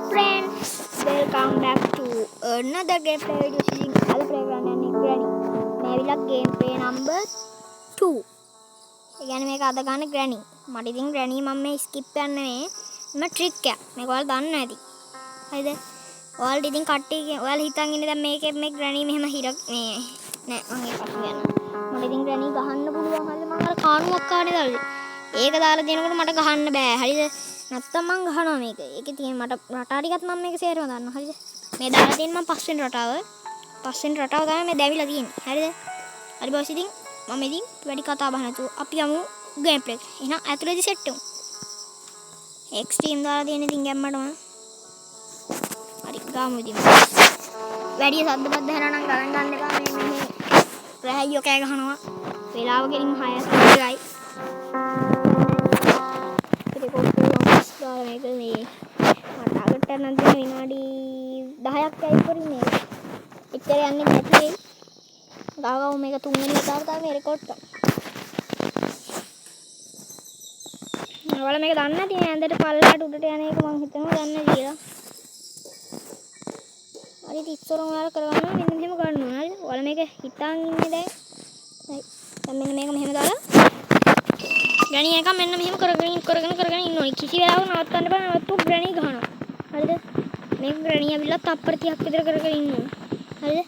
friends, welcome back to another gameplay video using other playground and Granny. මේවිලා gameplay number 2. ඒ කියන්නේ මේක අද ගන්න Granny. මට ඉතින් Granny මම මේ skip යන්නේ මේ trick එක. මේක ඔයාලා දන්නවා ඇති. හරිද? ඔයාලා ඉතින් කට්ටිය ඔයාලා හිතන් ඉන්නේ දැන් මේකේ මේ Granny මෙහෙම හිර මේ නෑ මම ඒක කියන්න. මට ඉතින් Granny ගහන්න පුළුවන් හරිද? මම අර කාණුවක් ආනේ දාලා. ඒක දාලා දෙනකොට මට ගහන්න බෑ. හරිද? නැත්තම් මං ගහනවා මේක. ඒකේ තියෙන මට රටා ටිකත් මම මේක සේරම දන්නවා. හරිද? මේ දාලා තියෙන මම පස්වෙනි රටාව. පස්වෙනි රටාව තමයි මේ දැවිලා තියෙන්නේ. හරිද? හරි බොස් ඉතින් මම ඉතින් වැඩි කතා බහ නැතුව අපි යමු ගේම් ප්ලේ. එහෙනම් ඇතුළේදී සෙට් වෙමු. එක්ස්ට්‍රීම් දාලා තියෙන ඉතින් ගැම්මටම. හරි ගාමු ඉතින්. වැඩි සද්ද බද්ද හැරනම් ගණන් ගන්න එපා. මේ රැහැයියෝ කෑ ගහනවා. වෙලාව ගෙලින් 6:00යි. මේක මේ මට ටාගට් එක නම් දෙන විනාඩි 10ක් ඇයි පොරි මේ. එච්චර යන්නේ නැති. ගාව මේක තුන්වෙනි වතාවට තමයි රෙකෝඩ් කරා. ඔයාලා මේක දන්නේ නැති ඇඳට පල්ලයට උඩට යන එක මම හිතනවා දන්නේ කියලා. හරි ඉතින් ඔයාලා කරගන්නවා මෙන්න මෙහෙම ගන්නවා. හරිද? ඔයාලා මේක හිතාන් ඉන්නේ දැන්. හරි. දැන් මෙන්න මේක මෙහෙම දාලා Granny එක මෙන්න මෙහෙම කරගෙන ඉන්න ඕනේ. කිසි වෙලාවක නවත්තන්න බෑ. නවත්තුව Granny ගහනවා. හරිද? මේක Granny ඇවිල්ලා තප්පර 30ක් විතර කරගෙන ඉන්න ඕනේ. හරිද?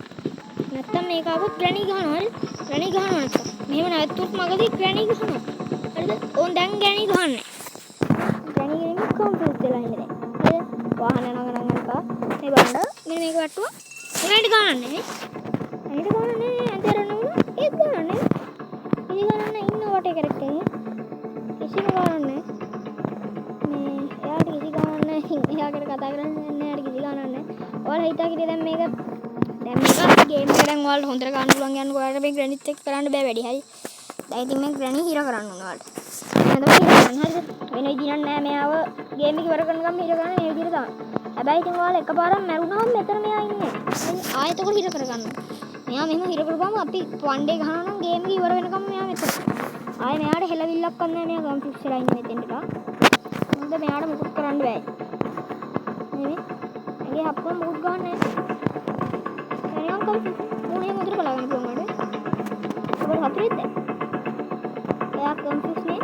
නැත්තම් මේක ආවොත් Granny ගහනවා. හරිද? Granny ගහනවා නැත්තම්. මෙහෙම නැවතුත් මගදී Granny ගහනවා. හරිද? ඕන් දැන් Granny ගහන්නේ. Granny ගෙනින් කම්පියුටර් වෙලා ඉන්නේ දැන්. හරිද? වාහන නගනන් යනකා මේ බලන්න මෙන්න මේක වට්ටුවා. ඒකට ගහන්නේ. ඒකට ගහන්නේ අතරනම ඒක ගහන්නේ. ඉතින් ගහන්න ඉන්න වටේ කරකේ. කිසිම ගානක් නැහැ. මේ එයාට කිසි ගානක් නැහැ. එයාකට කතා කරන්නේ නැහැ. එයාට කිසි ගානක් නැහැ. ඔයාලා හිතාගෙන දැන් මේක ගේම් එක දැන් ඔයාලට හොඳට ගන්න පුළුවන් යන්න ඔයාලට මේ Granny එක්ක කරන්න බෑ වැඩි. හරි. දැන් ඉතින් මේ Granny හිර කරන්න ඕන ඔයාලට. එහෙනම් තමයි හිර කරන්න. හරිද? වෙන විදිහක් නැහැ. මෙයාව ගේම් එක ඉවර කරනකම් හිර කරන්න මේ විදිහට තමයි. හැබැයි ඉතින් ඔයාලා එකපාරක් මැරුණාම මෙතන මෙයා ඉන්නේ. ආයෙත් උකට හිර කරගන්න. මෙයා මෙහෙම හිර කරපුවම අපි one day ගහනවා නම් ගේම් එක ඉවර වෙනකම් මෙයා මෙතන. ආයේ මෙයාට හෙලවිල්ලක් ගන්න නැහැ. මෙයා ගම් ෆික්ස් වෙලා ඉන්නේ මෙතෙන්ට. මොකද මෙයාට මුකුත් කරන්න බෑ. නෙමෙයි. ඇගේ හප්පම මුකුත් ගන්න නැහැ. එනියම් කම් මොනේ මුදර කලා ගන්න පුළුවන් වලට. ඔබ හතරෙත් දැන්. එයා ගම් ෆික්ස් නේ.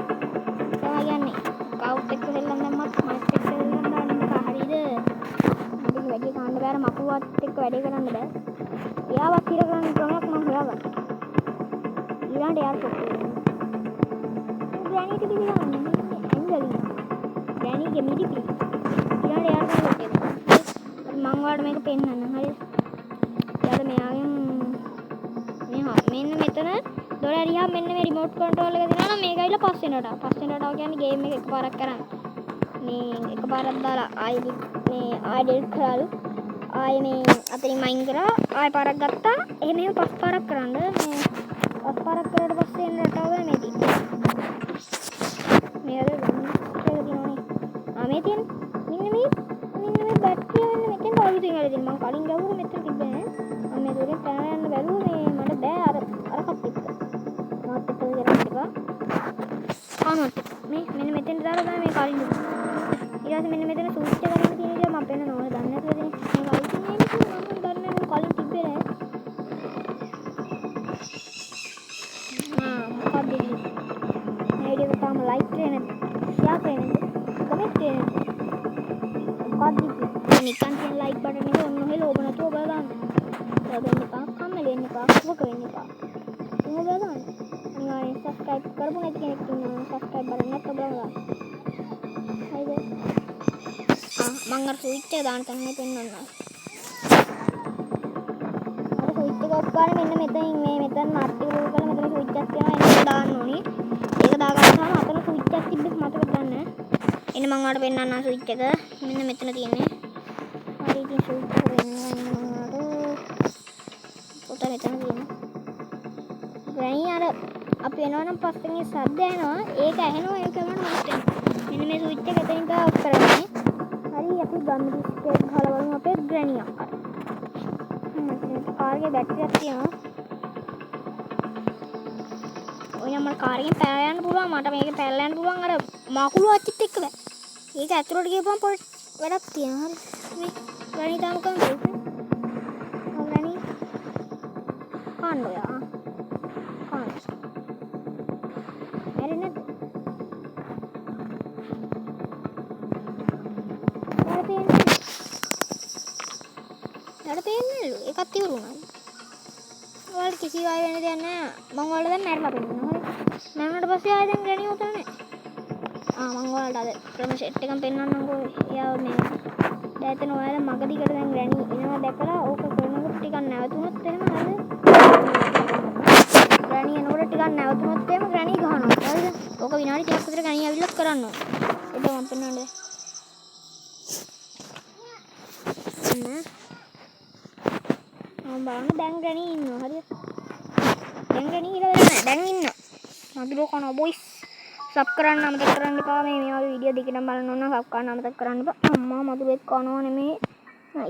එයා යන්නේ. කවුට් එක හෙල්ලන් දැම්මත් මයික් එක හෙල්ලන් දාන්න බෑ. හරිද? අපි වැඩි ගන්න බෑ. මකුවත් එක්ක වැඩි කරන්න බෑ. එයාවත් හිර කරන්න ක්‍රමයක් මම හොයාගන්න. ඊළඟට එයාට Granny to be on Granny के मिडी पी यार यार का होते मंगवाड़ में पेन ना हरी यार मैं आ गया मैं हाँ मैंने මෙතන දොර ඇරියා මෙන්න මේ රිමෝට් කන්ට්‍රෝල් එක දෙනවා නම් මේක ඇවිල්ලා පස්සේ නටා කියන්නේ ගේම් එක එකපාරක් කරන්න මේ එකපාරක් දාලා ආයෙ මේ ආයෙ ඩිලීට් කරාලු ආයෙ මේ අතනින් මයින් කරා ආයෙ පාරක් ගත්තා එහෙම පස් පාරක් කරන්න මේ පස් පාරක් කරාට පස්සේ එන්න රටාව ගන්න මේදී මේක මේ තියෙන මෙන්න මේ බැටරිය වෙන මෙතෙන් අලුතින් හරි දෙන්න මම කලින් ගහුවා මෙතන තිබ්බේ නෑ මම මේ දොරෙන් පැන යන්න බැලුවා මේ මට බෑ අර කප් එක මාත් එක්ක කරන්න එපා ආනොත් මේ මෙන්න මෙතෙන් දාලා තමයි මේ කලින් ඊට පස්සේ මෙන්න මෙතන ස්විච් එක කරන්න තියෙන විදිහ මම පෙන්නනවා දන්නේ නැතුව ඉතින් මේක අලුතින් නේද මම දන්නේ නැහැ කලින් තිබ්බේ නෑ මොකක්ද මේ වීඩියෝ එක තාම ලයික් කරේ නැද්ද ෂෙයා කරේ නැද්ද කමෙන්ට් කරේ නැද්ද මොකක්ද නිකන් තියෙන ලයික් බටන් එක ඔන්න ඔහෙ ලෝභ නැතුව ඔබ ගන්න. ඔබෙන් එපා කම්මැලි වෙන්න එපා මොක වෙන්න එපා. ඔබ ගන්න. අනිවාර්යෙන් subscribe කරපු නැති කෙනෙක් ඉන්නවා subscribe බටන් එක ඔබ ගන්න. හරිද? මම අර ස්විච් එක දාන්න තමයි පෙන්නන්න. අර ස්විච් එක ඔෆ් කරලා මෙන්න මෙතනින් මේ මෙතන මාට්ටි රූල් කරලා මෙතන ස්විච් එකක් තියෙනවා ඒක දාන්න ඕනේ. ඒක දාගත්තාම අතන ස්විච් එකක් තිබ්බේ මතක ගන්න. එන්න මම ඔයාලට පෙන්නන්න ස්විච් එක. මෙන්න මෙතන තියෙන්නේ. හරි ඉතින් ස්විච් එක වෙනවා මම ඔයාලට පොත මෙතන තියෙනවා. Granny අර අපි එනවනම් පස්සෙන් ඒ සද්ද එනවා. ඒක ඇහෙනවා ඒක ගන්න මොකද? මෙන්න මේ ස්විච් එක එතනින් තමයි ඔෆ් කරන්නේ. හරි අපි ගන්න ඩිස්ප්ලේ ගහලා බලමු අපේ Granny අක්කා. කාර්ගේ බැටරියක් තියෙනවා. ඔය නම් මට කාර් එකෙන් පෑලා යන්න පුළුවන් මට මේකෙන් පෑලා යන්න පුළුවන් අර මාකුළු අච්චිත් එක්ක බෑ. ඒක ඇතුළට ගියපුවම පොඩි වැඩක් තියෙනවා. හරි. මේ ග්‍රැනි තාම කන්නේ. ග්‍රැනි කන්න ඔයා. කන්න. මැරෙන්නේ නැද්ද? යට පේන්නේලු. එකක් ඉවරුණා. ඔයාලට කිසි වයි වෙන දෙයක් නැහැ. මම ඔයාලට දැන් මැරලා පෙන්නනවා. හරි. මැරුණාට පස්සේ ආයෙ දැන් ග්‍රැනි උතර නැහැ. මම ඔයාලට අද ක්‍රම සෙට් එකක් පෙන්නන්නම්කෝ. එයා මේ දැන් ඔයාලා මග දිගට දැන් ග්‍රැනි එනවා දැකලා ඕක කරනකොට ටිකක් නැවතුනොත් එහෙම හරිද? ග්‍රැනි එනකොට ටිකක් නැවතුනොත් එහෙම ග්‍රැනි ගහනවා. හරිද? ඕක විනාඩි 30ක් විතර ග්‍රැනි ඇවිල්ලත් කරන්න ඕන. ඒක මම පෙන්නන්නේ. බලන්න දැන් ග්‍රැනි ඉන්නවා. හරිද? දැන් ග්‍රැනි ඉල වෙලා නැහැ. දැන් ඉන්නවා. මදුරෝ කනවා බොයිස්. සබ් කරන්න අමතක කරන්න එපා. මේ වගේ වීඩියෝ දෙකකින් බලන්න ඕන නම් සබ් කරන්න අමතක කරන්න එපා. අම්මා මදුරෙක් කනවා නෙමේ.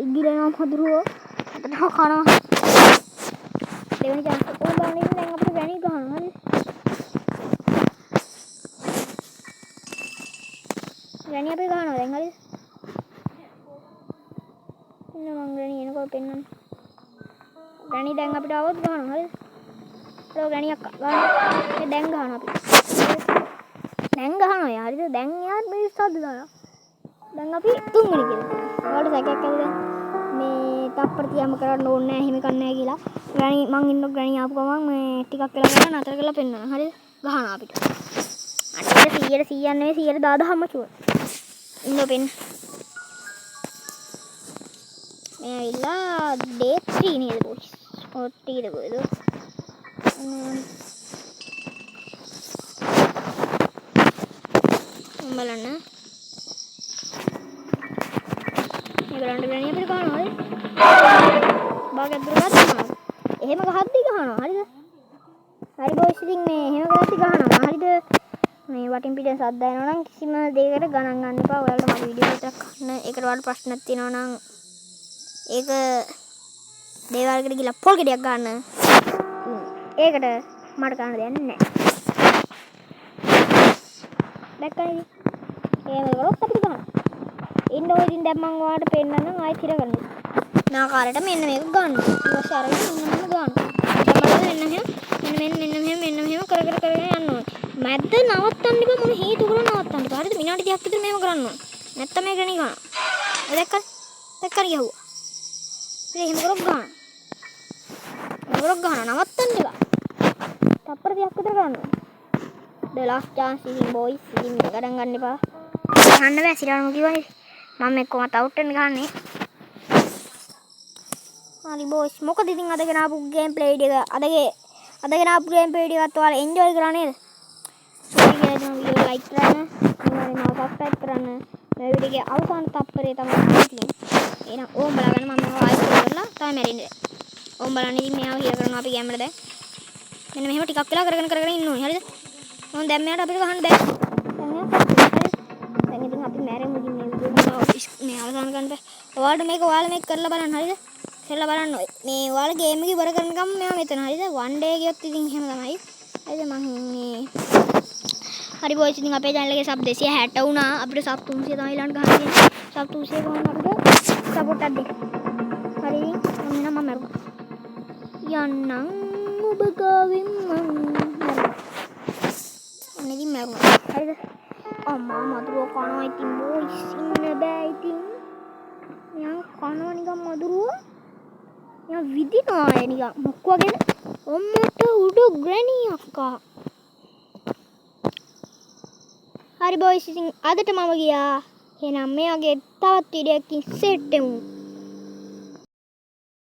ඉගිලෙනවා මදුරෝ. අතට කනවා. දෙවෙනි chance එක බලන්න ඉතින් දැන් අපිට ග්‍රැනි ගහනවා. හරිද? ග්‍රැනි අපි ගහනවා දැන්. හරිද? ඉන්න මං ග්‍රැනි එනකොට පෙන්නන්න. ග්‍රැනි දැන් අපිට આવොත් ගහනවා. හරිද? ඒක ග්‍රැනියක් ගන්න. මේ දැන් ගහනවා අපි. දැන් ගහනවා යා. හරිද? දැන් යාත් මේ සද්ද දානවා. දැන් අපි තුන්වෙනි කියලා. ඔයාලට සැකයක් ඇතිද? මේ තප්පර තියම කරන්න ඕනේ නැහැ. එහෙම කන්නේ නැහැ කියලා. ග්‍රැනි මං ඉන්න ග්‍රැනි ආපු ගමන් මේ ටිකක් වෙලා ගන්න නතර කරලා පෙන්නනවා. හරිද? ගහනවා අපිට. අන්න 100ට 100ක් නෙවෙයි 100%ම ෂුවර්. ඉන්න පෙන්න. මේ ඇවිල්ලා day 3 නේද boys? ඔය ටීද කොහෙද? බලන්න. මේගොල්ලන්ට ග්‍රැනි අපිට ගහනවා. හරිද? බාගයක් දුර ගත්තා. එහෙම ගහද්දි ගහනවා. හරිද? හරි boys ඉතින් මේ එහෙම ගහද්දි ගහනවා. හරිද? මේ වටින් පිටින් සද්ද එනවා නම් කිසිම දෙයකට ගණන් ගන්න එපා. ඔයාලට මගේ වීඩියෝ එකක් ගන්න. ඒකට ඔයාලට ප්‍රශ්නක් තියෙනවා නම් ඒක දේවාලකට ගිහලා පොල් ගෙඩියක් ගන්න. ඒකට මට ගන්න දෙයක් නැහැ. දැක්කනේ? එහෙම කරොත් අපිට ගන්න. ඉන්න ඔය ඉතින් දැන් මම ඔයාලට පෙන්නන්නම් ආයෙත් හිර ගන්න. නාකාරයට මෙන්න මේක ගන්න. ඊට පස්සේ අරගෙන මෙන්න මෙහෙම ගන්න. මෙන්න මෙහෙම කර යන්න ඕනේ. මැද්ද නවත්තන්න බෑ මොන හේතුවකට නවත්තන්න බෑ. හරිද? විනාඩි 30ක් විතර මෙහෙම කරන්න ඕනේ. නැත්තම් මේ ග්‍රැනි ගන්නවා. දැක්කද? දැක්කද යහුවා. එහෙම කරොත් ගන්න. නවත්තන්න බෑ. තප්පර 30ක් විතර ගන්න ඕනේ. The last chance ඉතින් boys ඉතින් ගණන් ගන්න එපා. ගන්න බෑ සිරාම කිව්වනේ. මම මේ කොහමද අවුට් වෙන්න ගන්නේ. හරි boys මොකද ඉතින් අදගෙන ආපු ගේම් ප්ලේ එක අදගෙන ආපු ගේම් ප්ලේ එකත් ඔයාලා එන්ජොයි කරා නේද? වීඩියෝ ලයික් කරන්න, අනිවාර්යෙන්ම සබ්ස්ක්‍රයිබ් කරන්න. මේ වීඩියෝ එකේ අවසාන තප්පරේ තමයි තියෙන්නේ. එහෙනම් ඕම් බලගන්න මම මේක ආයෙත් කරලා තමයි මැරෙන්නේ. ඕම් බලන්න ඉතින් මෙයාව හිර කරනවා අපි ගෑමට දැන්. මෙන්න මෙහෙම ටිකක් වෙලා කරගෙන ඉන්න ඕනේ. හරිද? මොන් දැන් මෙයාට අපිට ගහන්න බෑ. දැන් ඉතින් අපි මැරෙමු ඉතින් මේ වීඩියෝ එක මේ අවසන් ගන්න බෑ. ඔයාලා මේක කරලා බලන්න. හරිද? කරලා බලන්න ඔය. මේ ඔයාලා ගේම් එක ඉවර කරනකම් මෙයා මෙතන. හරිද? one day ගියොත් ඉතින් එහෙම තමයි. හරිද? මම මේ හරි boys ඉතින් අපේ channel එකේ sub 260 වුණා. අපිට sub 300 තමයි ඊළඟ ගහන්න තියෙන්නේ. sub 200 ගහන්න අපිට support එකක් දෙන්න. හරි මම මැරුණා. යන්නම් ඔබ ගාවින් මම ඉතින් මැරුණා. හරිද? අම්මා මදුරුව කනවා ඉතින් boys ඉන්න බෑ ඉතින්. මම කනවා නිකන් මදුරුව. මම විදිනවා නිකන් මොක් වගේද? ඔම්මට උඩ ග්‍රැනි අක්කා. හරි boys ඉතින් අදට මම ගියා. එහෙනම් මෙයාගේ තවත් වීඩියෝ එකකින් සෙට් වෙමු.